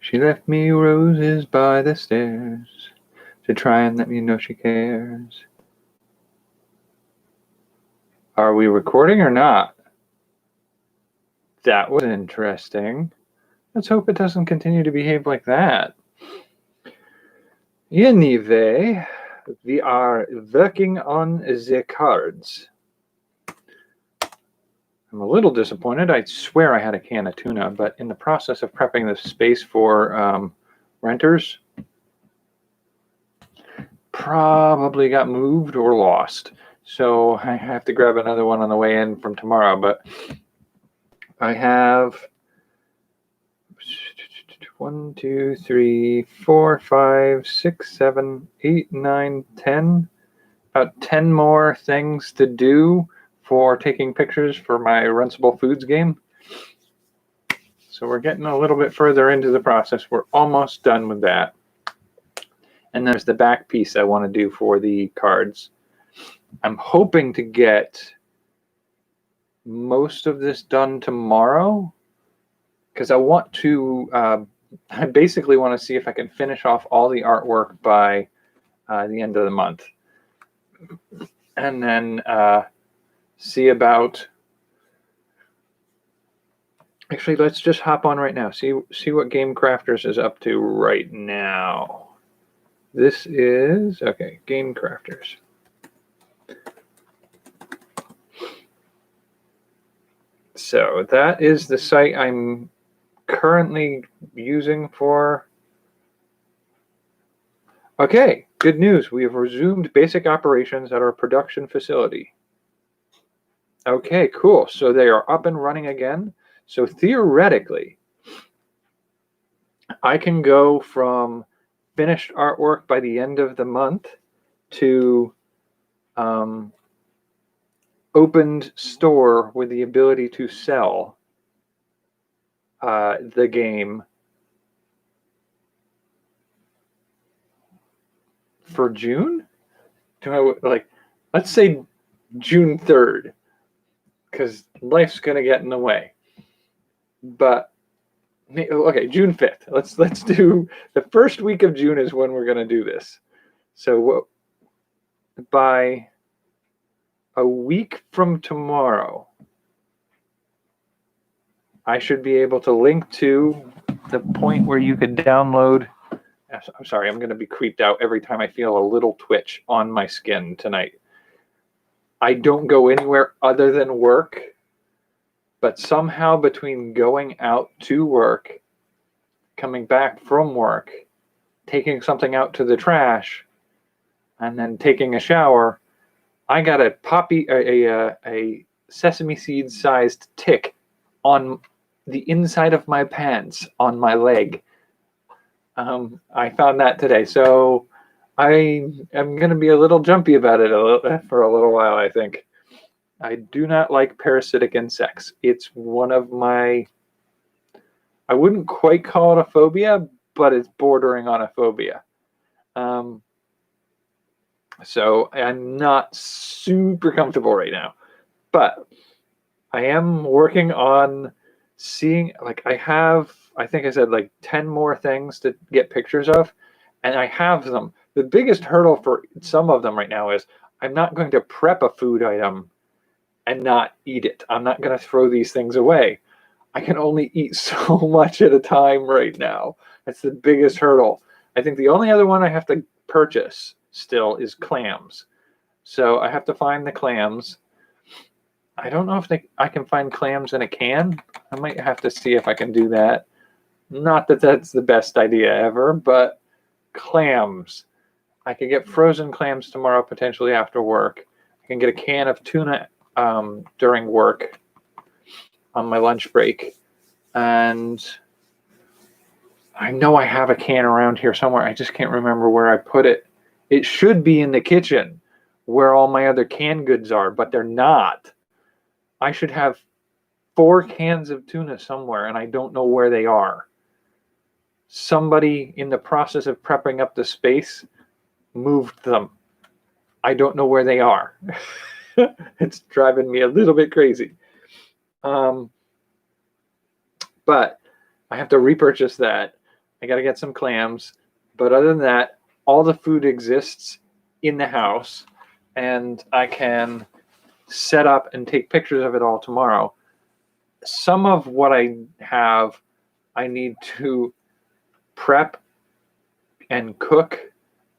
She left me roses by the stairs to try and let me know she cares. Are we recording or not? That was interesting. Let's hope it doesn't continue to behave like that. Anyway, we are working on the cards. I'm a little disappointed. I swear I had a can of tuna, but in the process of prepping the space for renters, probably got moved or lost. So I have to grab another one on the way in from tomorrow. But I have 1, 2, 3, 4, 5, 6, 7, 8, 9, 10. About 10 more things to do for taking pictures for my Runcible Foods game. So we're getting a little bit further into the process. We're almost done with that. And there's the back piece I want to do for the cards. I'm hoping to get most of this done tomorrow because I want to, I basically want to see if I can finish off all the artwork by the end of the month. And then see about, actually, let's just hop on right now. See what Game Crafters is up to right now. This is, okay, Game Crafters. So that is the site I'm currently using for. Okay, good news. We have resumed basic operations at our production facility. Okay, cool. So they are up and running again. So theoretically, I can go from finished artwork by the end of the month to opened store with the ability to sell the game for June. Let's say June 3rd, because life's gonna get in the way. But okay, June 5th. Let's do the first week of June is when we're gonna do this. So by a week from tomorrow, I should be able to link to the point where you could download. I'm sorry, I'm going to be creeped out every time I feel a little twitch on my skin tonight. I don't go anywhere other than work, but somehow between going out to work, coming back from work, taking something out to the trash, and then taking a shower, I got a sesame seed sized tick on the inside of my pants on my leg. I found that today, so I am going to be a little jumpy about it for a little while, I think. I do not like parasitic insects. It's one of my, I wouldn't quite call it a phobia, but it's bordering on a phobia. So I'm not super comfortable right now, but I am working on seeing, like I think I said like 10 more things to get pictures of, and I have them. The biggest hurdle for some of them right now is I'm not going to prep a food item and not eat it. I'm not going to throw these things away. I can only eat so much at a time right now. That's the biggest hurdle. I think the only other one I have to purchase still is clams. So I have to find the clams. I don't know if I can find clams in a can. I might have to see if I can do that. Not that that's the best idea ever, but clams. I could get frozen clams tomorrow, potentially after work. I can get a can of tuna during work on my lunch break. And I know I have a can around here somewhere. I just can't remember where I put it. It should be in the kitchen where all my other canned goods are, but they're not. I should have 4 cans of tuna somewhere, and I don't know where they are. Somebody in the process of prepping up the space moved them. I don't know where they are. It's driving me a little bit crazy. But I have to repurchase that. I got to get some clams. But other than that, all the food exists in the house, and I can set up and take pictures of it all tomorrow. Some of what I have, I need to prep and cook.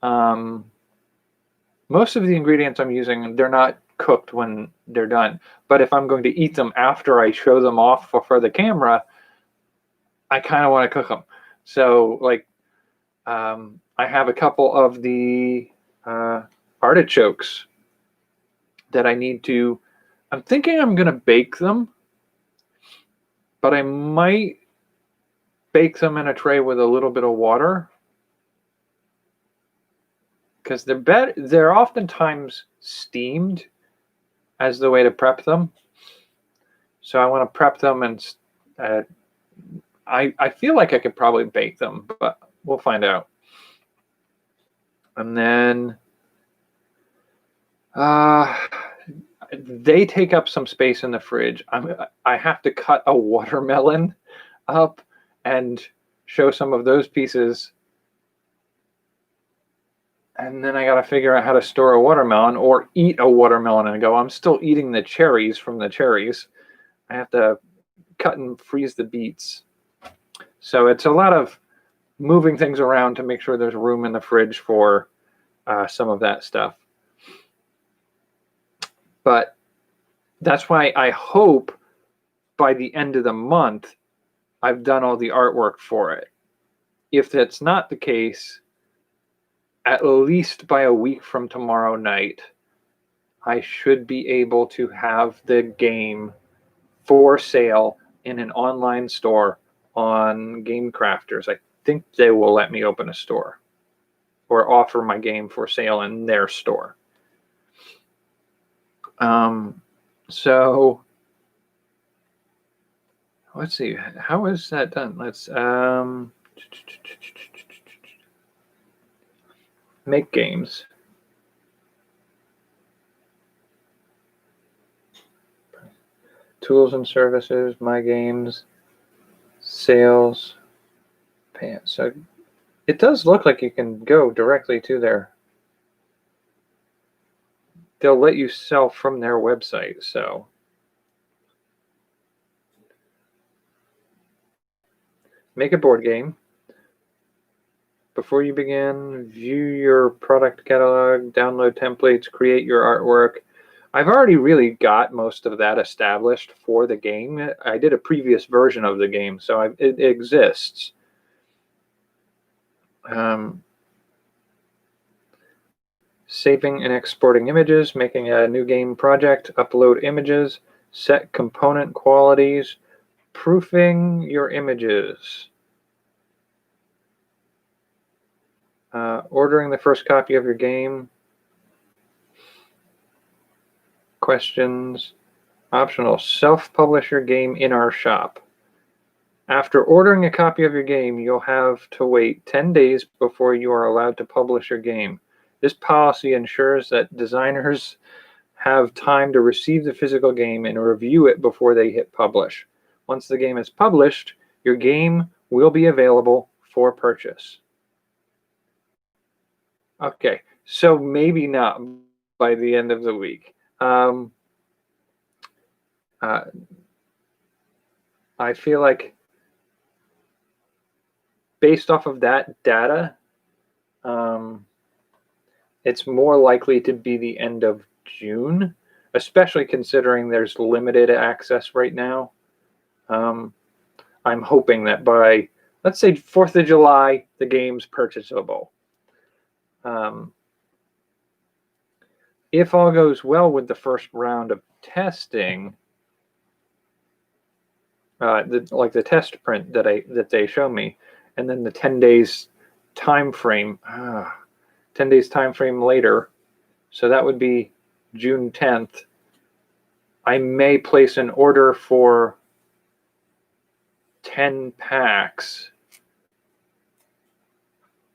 Most of the ingredients I'm using, they're not cooked when they're done. But if I'm going to eat them after I show them off for the camera, I kind of want to cook them. So, like, I have a couple of the artichokes that I need to. I'm thinking I'm going to bake them, but I might bake them in a tray with a little bit of water, because they're oftentimes steamed as the way to prep them. So I want to prep them, and I feel like I could probably bake them, but we'll find out. And then they take up some space in the fridge. I have to cut a watermelon up and show some of those pieces. And then I got to figure out how to store a watermelon or eat a watermelon and go. I'm still eating the cherries from the cherries. I have to cut and freeze the beets. So it's a lot of moving things around to make sure there's room in the fridge for some of that stuff. But that's why I hope by the end of the month, I've done all the artwork for it. If that's not the case, at least by a week from tomorrow night, I should be able to have the game for sale in an online store on Game Crafters. I think they will let me open a store or offer my game for sale in their store. So let's see, how is that done? Let's make games. Tools and services, my games, sales, pants. So it does look like you can go directly to their. They'll let you sell from their website. So make a board game. Before you begin, view your product catalog, download templates, create your artwork. I've already really got most of that established for the game. I did a previous version of the game, so it exists. Saving and exporting images, making a new game project, upload images, set component qualities, proofing your images. Ordering the first copy of your game. Questions. Optional. Self-publish your game in our shop. After ordering a copy of your game, you'll have to wait 10 days before you are allowed to publish your game. This policy ensures that designers have time to receive the physical game and review it before they hit publish. Once the game is published, your game will be available for purchase. Okay, so maybe not by the end of the week. I feel like based off of that data, it's more likely to be the end of June, especially considering there's limited access right now. I'm hoping that by, let's say, 4th of July, the game's purchasable. If all goes well with the first round of testing, like the test print that they show me, and then the 10 days time frame, 10 days time frame later, so that would be June 10th. I may place an order for 10 packs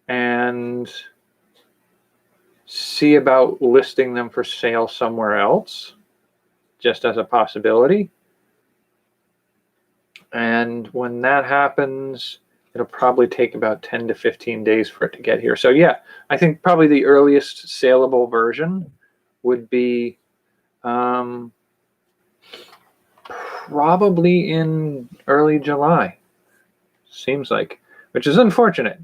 and see about listing them for sale somewhere else, just as a possibility. And when that happens, it'll probably take about 10 to 15 days for it to get here. So yeah, I think probably the earliest saleable version would be probably in early July. Seems like, which is unfortunate.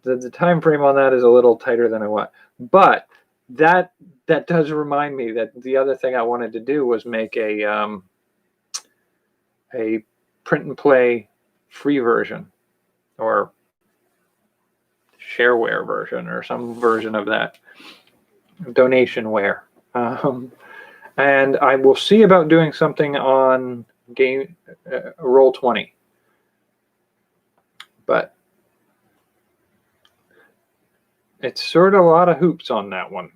The time frame on that is a little tighter than I want. But that does remind me that the other thing I wanted to do was make a print and play free version, or shareware version, or some version of that, donationware. And I will see about doing something on game Roll20, but it's sort of a lot of hoops on that one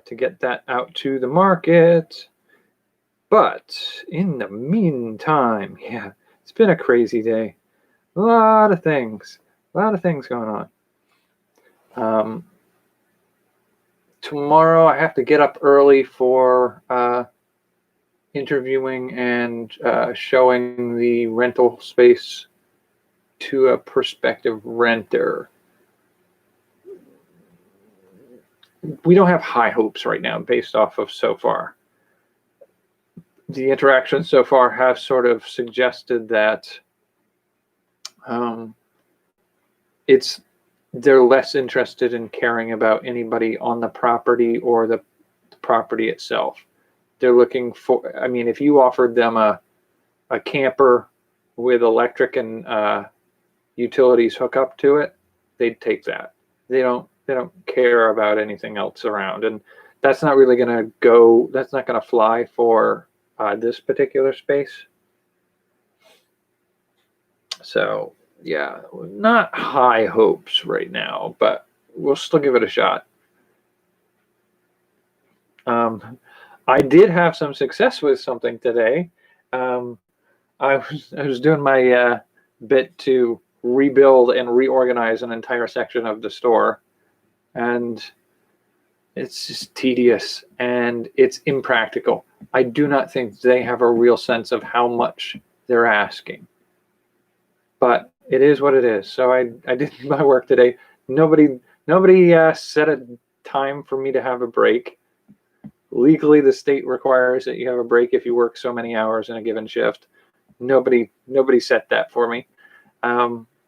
to get that out to the market. But in the meantime, yeah, it's been a crazy day. A lot of things going on. Tomorrow I have to get up early for interviewing and showing the rental space to a prospective renter. We don't have high hopes right now based off of so far. The interactions so far have sort of suggested that they're less interested in caring about anybody on the property or the property itself. They're looking for, I mean, if you offered them a camper with electric and utilities hook up to it, they'd take that. They don't care about anything else around, and that's not really going to go. That's not going to fly for this particular space. So yeah, not high hopes right now, but we'll still give it a shot. I did have some success with something today. I was doing my bit to rebuild and reorganize an entire section of the store, and it's just tedious and it's impractical. I do not think they have a real sense of how much they're asking, but it is what it is. So I did my work today. Nobody set a time for me to have a break. Legally, the state requires that you have a break if you work so many hours in a given shift. Nobody set that for me.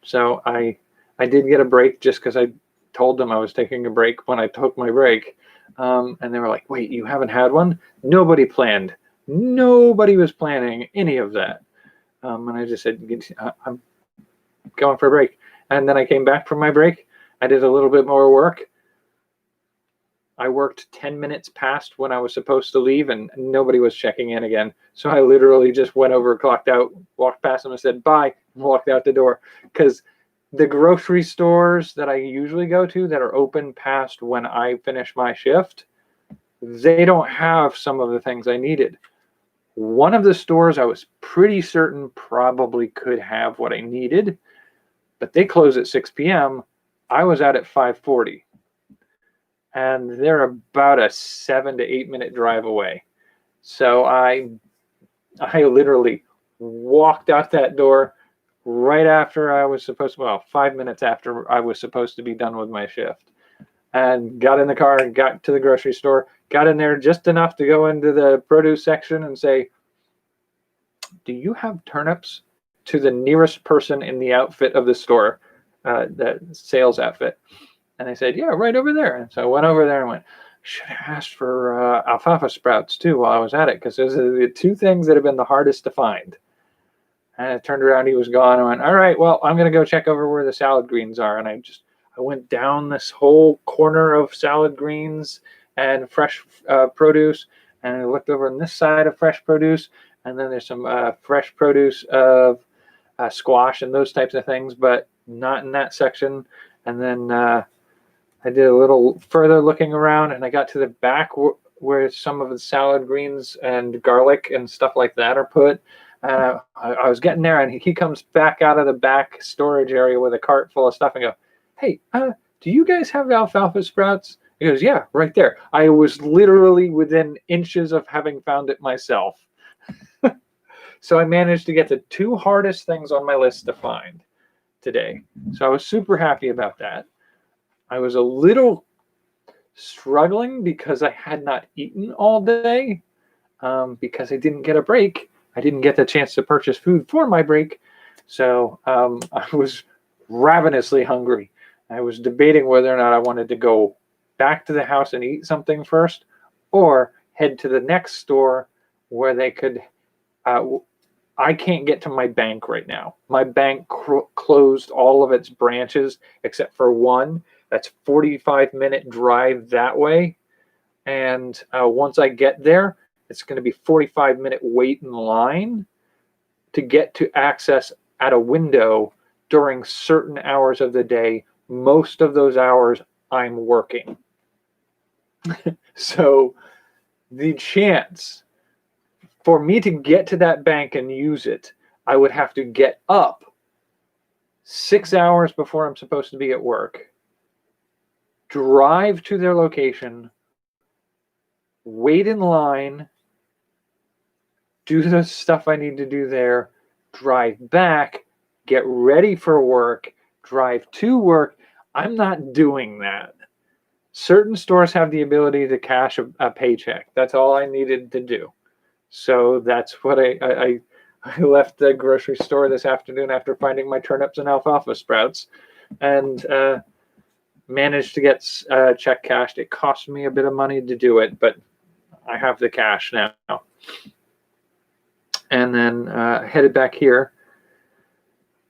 So I did get a break just because I told them I was taking a break when I took my break. And they were like, wait, you haven't had one? Nobody was planning any of that. And I just said, I'm going for a break. And then I came back from my break. I did a little bit more work. I worked 10 minutes past when I was supposed to leave, and nobody was checking in again. So I literally just went over, clocked out, walked past them and said bye, and walked out the door. Because the grocery stores that I usually go to that are open past when I finish my shift, they don't have some of the things I needed. One of the stores I was pretty certain probably could have what I needed, but they close at 6 p.m. I was out at 5:40. And they're about a 7 to 8 minute drive away. So I literally walked out that door right after I was supposed to, well, 5 minutes after I was supposed to be done with my shift, and got in the car and got to the grocery store, got in there just enough to go into the produce section and say, do you have turnips, to the nearest person in the outfit of the store, the sales outfit. And they said, yeah, right over there. And so I went over there and went, should have asked for alfalfa sprouts too while I was at it, because those are the two things that have been the hardest to find. And I turned around, he was gone. I went, all right, well, I'm going to go check over where the salad greens are. And I went down this whole corner of salad greens and fresh produce. And I looked over on this side of fresh produce. And then there's some fresh produce of squash and those types of things, but not in that section. And then I did a little further looking around, and I got to the back where some of the salad greens and garlic and stuff like that are put. I was getting there, and he comes back out of the back storage area with a cart full of stuff and go, hey, do you guys have alfalfa sprouts? He goes, yeah, right there. I was literally within inches of having found it myself. So I managed to get the 2 hardest things on my list to find today. So I was super happy about that. I was a little struggling because I had not eaten all day, because I didn't get a break. I didn't get the chance to purchase food for my break. So I was ravenously hungry. I was debating whether or not I wanted to go back to the house and eat something first, or head to the next store where they could. I can't get to my bank right now. My bank closed all of its branches except for one. That's 45-minute drive that way. And once I get there, it's going to be 45-minute wait in line to get to access at a window during certain hours of the day. Most of those hours I'm working. So the chance for me to get to that bank and use it, I would have to get up 6 hours before I'm supposed to be at work, drive to their location, wait in line, do the stuff I need to do there, drive back, get ready for work, drive to work. I'm not doing that. Certain stores have the ability to cash a paycheck. That's all I needed to do. So that's what I left the grocery store this afternoon after finding my turnips and alfalfa sprouts, and managed to get check cashed. It cost me a bit of money to do it, but I have the cash now. And then headed back here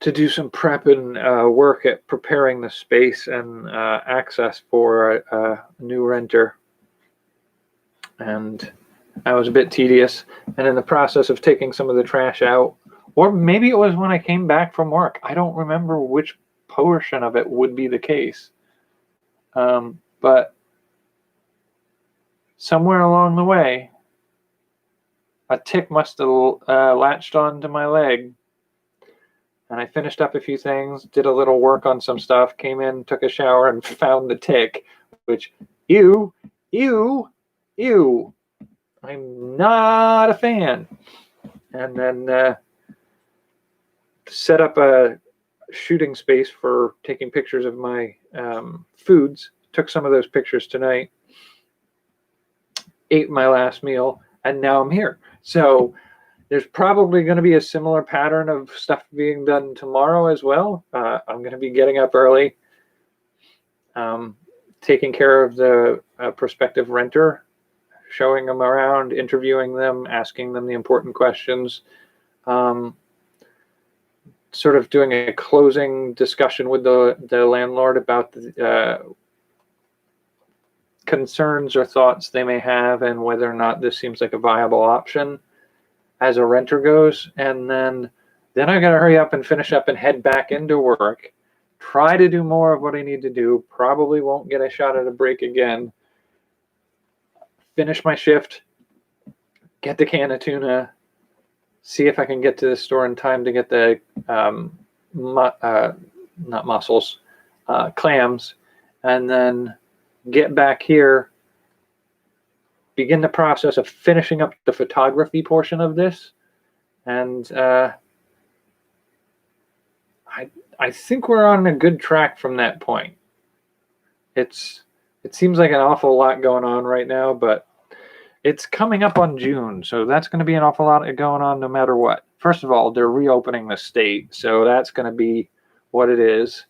to do some prep and work at preparing the space and access for a new renter. And that was a bit tedious. And in the process of taking some of the trash out, or maybe it was when I came back from work, I don't remember which portion of it would be the case. But somewhere along the way, a tick must have latched onto my leg. And I finished up a few things, did a little work on some stuff, came in, took a shower, and found the tick, which, ew, I'm not a fan. And then set up a shooting space for taking pictures of my foods. Took some of those pictures tonight, ate my last meal, and now I'm here. So there's probably going to be a similar pattern of stuff being done tomorrow as well. I'm going to be getting up early, taking care of the prospective renter, showing them around, interviewing them, asking them the important questions, sort of doing a closing discussion with the landlord about the concerns or thoughts they may have and whether or not this seems like a viable option as a renter goes. And then I got to hurry up and finish up and head back into work, try to do more of what I need to do. Probably won't get a shot at a break again. Finish my shift, get the can of tuna, see if I can get to the store in time to get the not mussels, clams, and then get back here, begin the process of finishing up the photography portion of this. And I think we're on a good track from that point. It seems like an awful lot going on right now, but it's coming up on June, so that's going to be an awful lot going on no matter what. First of all, they're reopening the state, so that's going to be what it is.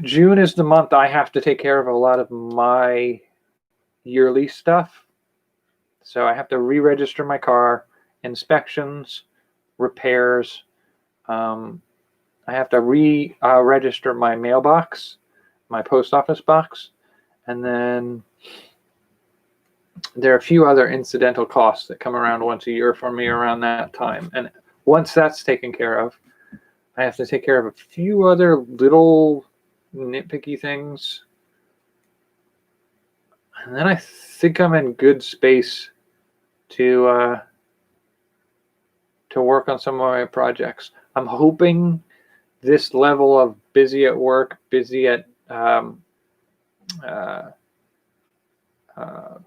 June is the month I have to take care of a lot of my yearly stuff. So I have to re-register my car, inspections, repairs. I have to re-register my mailbox, my post office box, and then there are a few other incidental costs that come around once a year for me around that time. And once that's taken care of, I have to take care of a few other little nitpicky things. And then I think I'm in good space to work on some of my projects. I'm hoping this level of busy at work, busy at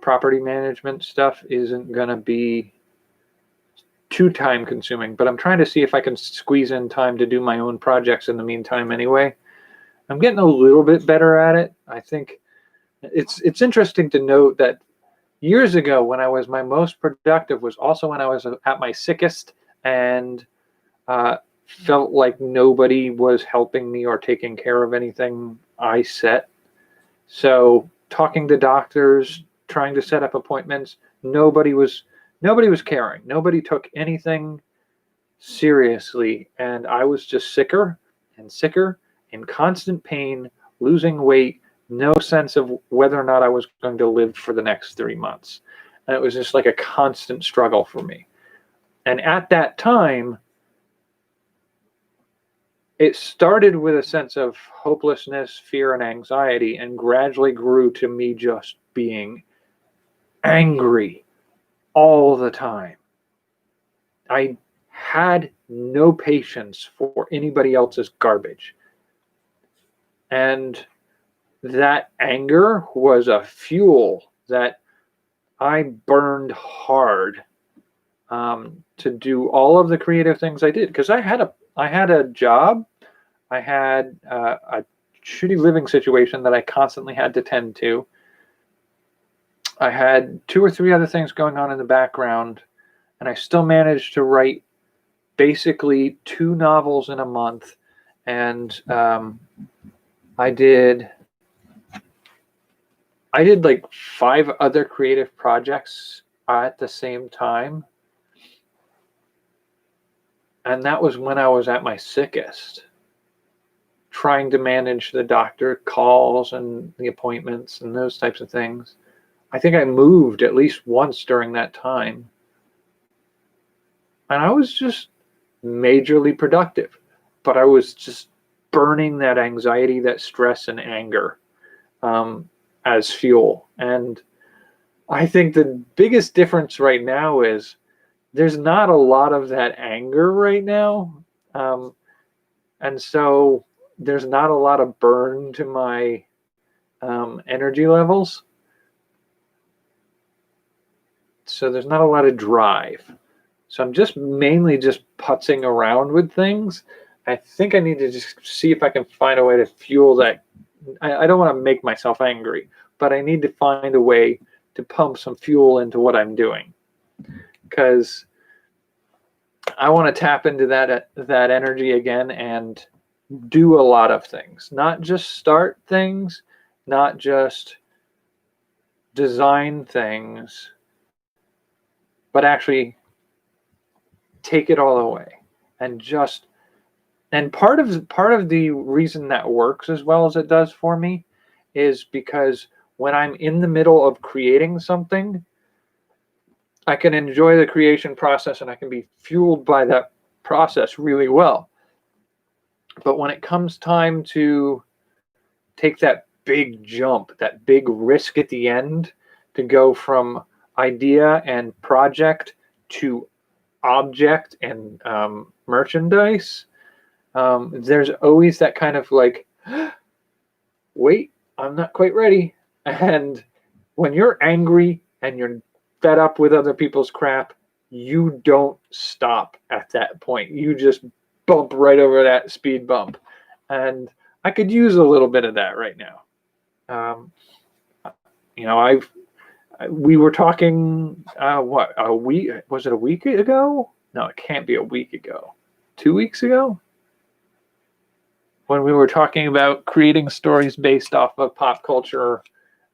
property management stuff isn't going to be too time consuming, but I'm trying to see if I can squeeze in time to do my own projects in the meantime anyway. I'm getting a little bit better at it. I think it's interesting to note that years ago, when I was my most productive, was also when I was at my sickest and felt like nobody was helping me or taking care of anything I set. So talking to doctors, trying to set up appointments, nobody was caring. Nobody took anything seriously, and I was just sicker and sicker, in constant pain, losing weight, no sense of whether or not I was going to live for the next 3 months. And it was just like a constant struggle for me. And at that time, it started with a sense of hopelessness, fear, and anxiety, and gradually grew to me just being angry all the time. I had no patience for anybody else's garbage. And that anger was a fuel that I burned hard to do all of the creative things I did, because I had a job, I had a shitty living situation that I constantly had to tend to. I had 2 or 3 other things going on in the background, and I still managed to write basically 2 novels in a month. And I did like 5 other creative projects at the same time. And that was when I was at my sickest, trying to manage the doctor calls and the appointments and those types of things. I think I moved at least once during that time. And I was just majorly productive, but I was just burning that anxiety, that stress, and anger as fuel. And I think the biggest difference right now is there's not a lot of that anger right now. And so there's not a lot of burn to my energy levels. So there's not a lot of drive. So I'm just mainly just putzing around with things. I think I need to just see if I can find a way to fuel that. I don't want to make myself angry, but I need to find a way to pump some fuel into what I'm doing, because I want to tap into that energy again and do a lot of things, not just start things, not just design things, but actually take it all away. And part of the reason that works as well as it does for me is because when I'm in the middle of creating something, I can enjoy the creation process and I can be fueled by that process really well. But when it comes time to take that big jump, that big risk at the end, to go from idea and project to object and merchandise, there's always that kind of like, wait, I'm not quite ready. And when you're angry and you're fed up with other people's crap, you don't stop at that point. You just bump right over that speed bump. And I could use a little bit of that right now. We were talking, a week, was it a week ago? No, it can't be a week ago. 2 weeks ago? When we were talking about creating stories based off of pop culture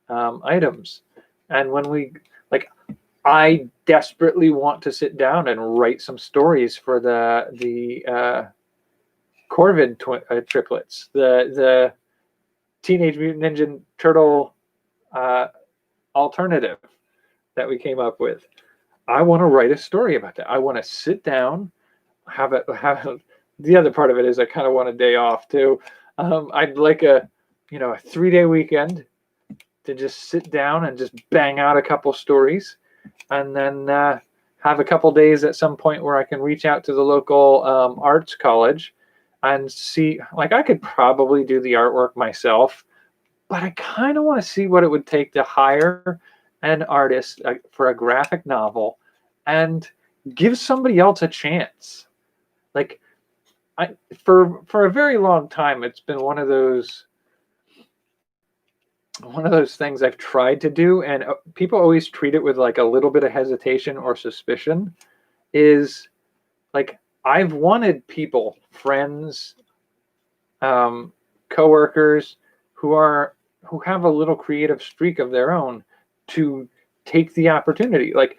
items. And when I desperately want to sit down and write some stories for the Corvid triplets, the Teenage Mutant Ninja Turtle alternative that we came up with. I want to write a story about that. I want to sit down, have the other part of it is I kind of want a day off too. I'd like a 3-day weekend to just sit down and just bang out a couple stories, and then have a couple days at some point where I can reach out to the local arts college and see, I could probably do the artwork myself, but I kind of want to see what it would take to hire an artist for a graphic novel and give somebody else a chance. Like, for a very long time, it's been one of those things I've tried to do, and people always treat it with like a little bit of hesitation or suspicion. Is like, I've wanted people, friends, coworkers who have a little creative streak of their own, to take the opportunity. Like,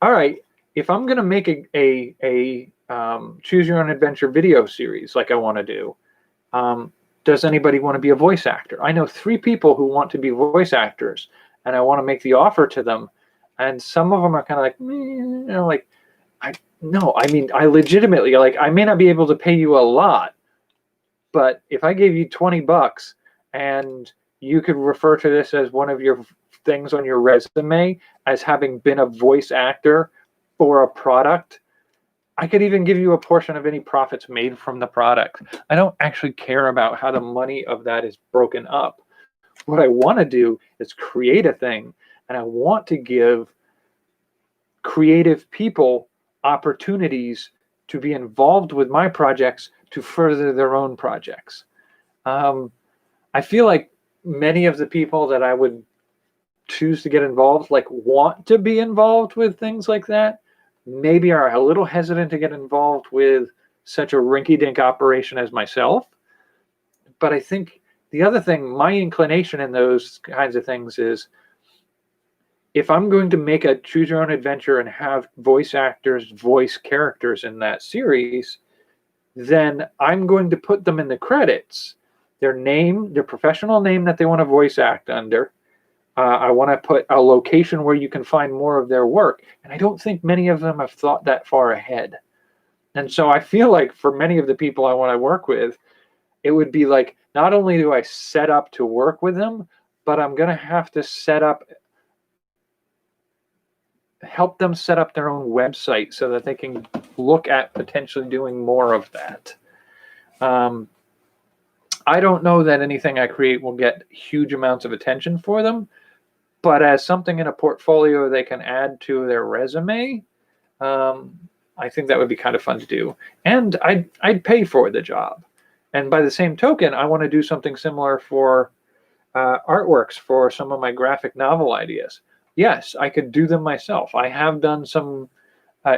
all right, if I'm gonna make a choose your own adventure video series like I want to do, does anybody want to be a voice actor? I know 3 people who want to be voice actors, and I want to make the offer to them. And some of them are kind of like, like, I legitimately, like, I may not be able to pay you a lot, but if I gave you $20 and you could refer to this as one of your things on your resume as having been a voice actor for a product, I could even give you a portion of any profits made from the product. I don't actually care about how the money of that is broken up. What I want to do is create a thing, and I want to give creative people opportunities to be involved with my projects to further their own projects. I feel like many of the people that I would choose to get involved, like, want to be involved with things like that, maybe are a little hesitant to get involved with such a rinky-dink operation as myself. But I think the other thing, my inclination in those kinds of things is, if I'm going to make a choose your own adventure and have voice actors voice characters in that series, then I'm going to put them in the credits, their name, their professional name that they want to voice act under. I want to put a location where you can find more of their work. And I don't think many of them have thought that far ahead. And so I feel like for many of the people I want to work with, it would be like, not only do I set up to work with them, but I'm going to have to help them set up their own website so that they can look at potentially doing more of that. I don't know that anything I create will get huge amounts of attention for them, but as something in a portfolio they can add to their resume, I think that would be kind of fun to do. And I'd pay for the job. And by the same token, I want to do something similar for artworks for some of my graphic novel ideas. Yes, I could do them myself. I have done some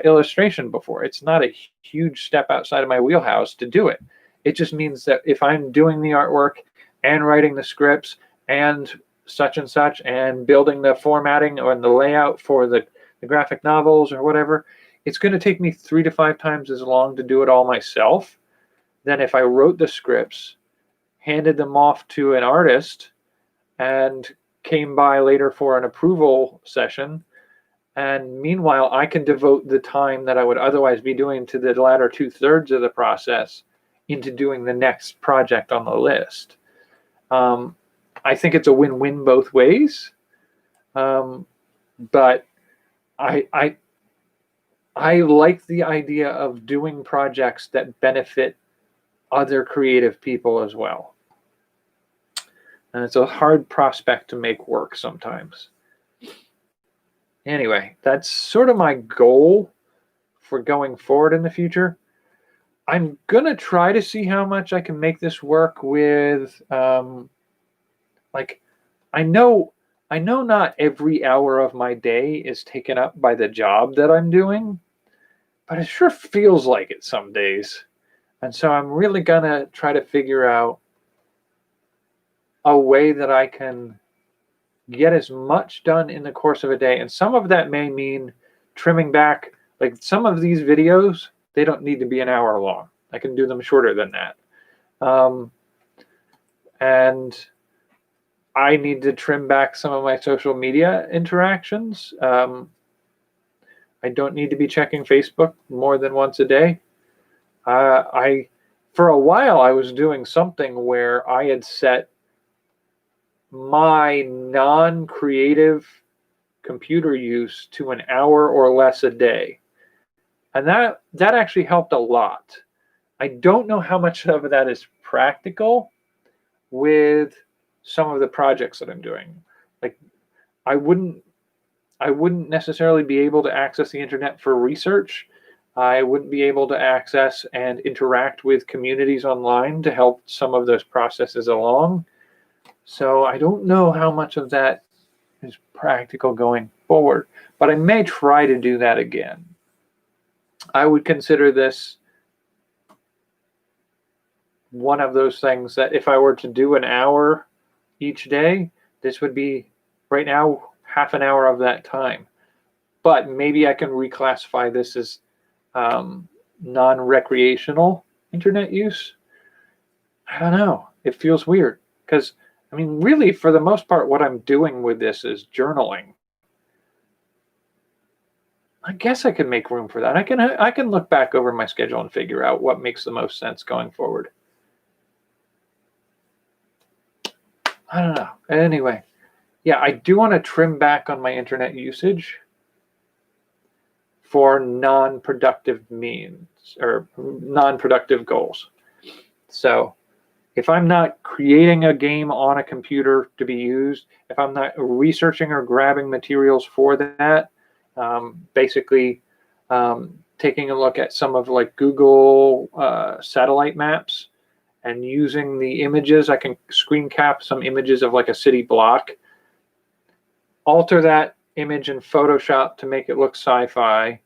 illustration before. It's not a huge step outside of my wheelhouse to do it. It just means that if I'm doing the artwork and writing the scripts and such and building the formatting or the layout for the graphic novels or whatever, it's going to take me 3 to 5 times as long to do it all myself than if I wrote the scripts, handed them off to an artist, and came by later for an approval session. And meanwhile, I can devote the time that I would otherwise be doing to the latter 2/3 of the process into doing the next project on the list. I think it's a win-win both ways. But I like the idea of doing projects that benefit other creative people as well. And it's a hard prospect to make work sometimes. Anyway, that's sort of my goal for going forward in the future. I'm going to try to see how much I can make this work with, like, I know not every hour of my day is taken up by the job that I'm doing, but it sure feels like it some days. And so I'm really going to try to figure out a way that I can get as much done in the course of a day. And some of that may mean trimming back. Like, some of these videos, they don't need to be an hour long. I can do them shorter than that. And I need to trim back some of my social media interactions. I don't need to be checking Facebook more than once a day. For a while, I was doing something where I had set my non-creative computer use to an hour or less a day. And that actually helped a lot. I don't know how much of that is practical with some of the projects that I'm doing. Like, I wouldn't I wouldn't necessarily be able to access the internet for research. I wouldn't be able to access and interact with communities online to help some of those processes along. So I don't know how much of that is practical going forward, but I may try to do that again. I would consider this one of those things that if I were to do an hour each day, this would be right now half an hour of that time. But maybe I can reclassify this as non-recreational internet use. I don't know. It feels weird because, I mean, really, for the most part, what I'm doing with this is journaling. I guess I can make room for that. I can look back over my schedule and figure out what makes the most sense going forward. I don't know. Anyway, yeah, I do want to trim back on my internet usage for non-productive means or non-productive goals. So if I'm not creating a game on a computer to be used, if I'm not researching or grabbing materials for that, basically taking a look at some of like Google satellite maps and using the images, I can screen cap some images of like a city block, alter that image in Photoshop to make it look sci-fi,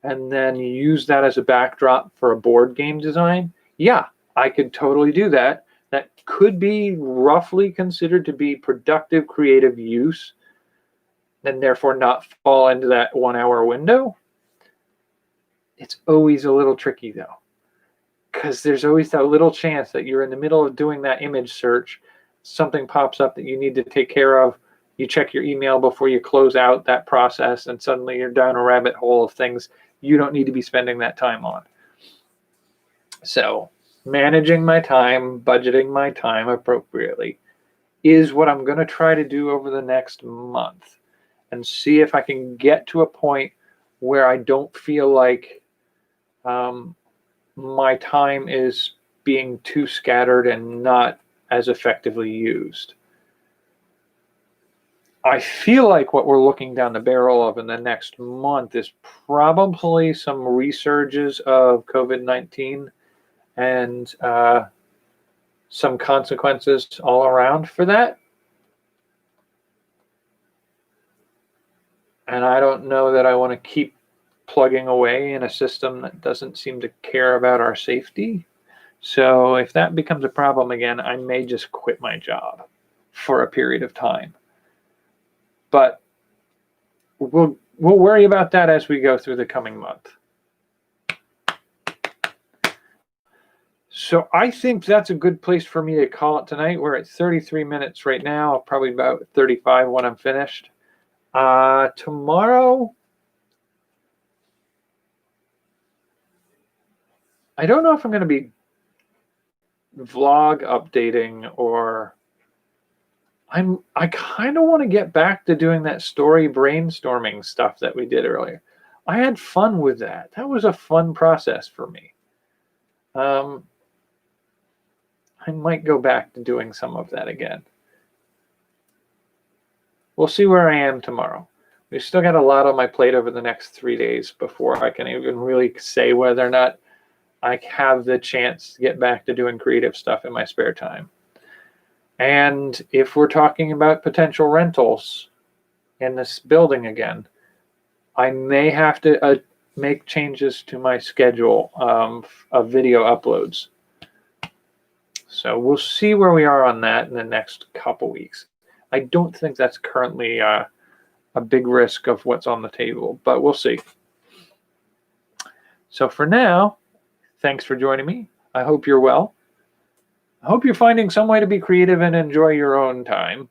and then use that as a backdrop for a board game design. Yeah, I could totally do that. That could be roughly considered to be productive creative use and therefore not fall into that 1 hour window. It's always a little tricky though, because there's always that little chance that you're in the middle of doing that image search, something pops up that you need to take care of. You check your email before you close out that process, and suddenly you're down a rabbit hole of things you don't need to be spending that time on. So managing my time, budgeting my time appropriately is what I'm going to try to do over the next month and see if I can get to a point where I don't feel like my time is being too scattered and not as effectively used. I feel like what we're looking down the barrel of in the next month is probably some resurges of COVID-19 and some consequences all around for that. And I don't know that I want to keep plugging away in a system that doesn't seem to care about our safety. So if that becomes a problem again, I may just quit my job for a period of time. But we'll worry about that as we go through the coming month. So I think that's a good place for me to call it tonight. We're at 33 minutes right now, probably about 35 when I'm finished. Tomorrow, I don't know if I'm going to be vlog updating or I kind of want to get back to doing that story brainstorming stuff that we did earlier. I had fun with that. That was a fun process for me. I might go back to doing some of that again. We'll see where I am tomorrow. We've still got a lot on my plate over the next 3 days before I can even really say whether or not I have the chance to get back to doing creative stuff in my spare time. And if we're talking about potential rentals in this building again, I may have to make changes to my schedule of video uploads. So we'll see where we are on that in the next couple weeks. I don't think that's currently a big risk of what's on the table, but we'll see. So for now, thanks for joining me. I hope you're well. I hope you're finding some way to be creative and enjoy your own time.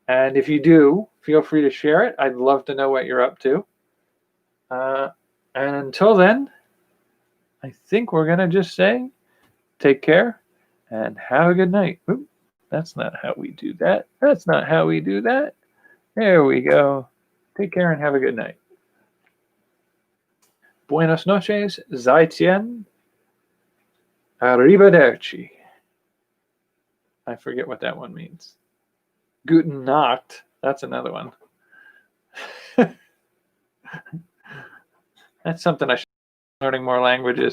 And if you do, feel free to share it. I'd love to know what you're up to. And until then, I think we're going to just say take care and have a good night. Oop, that's not how we do that. That's not how we do that. There we go. Take care and have a good night. Buenas noches, Zaitien. Arrivederci. I forget what that one means. Guten Nacht. That's another one. That's something I should be learning more languages.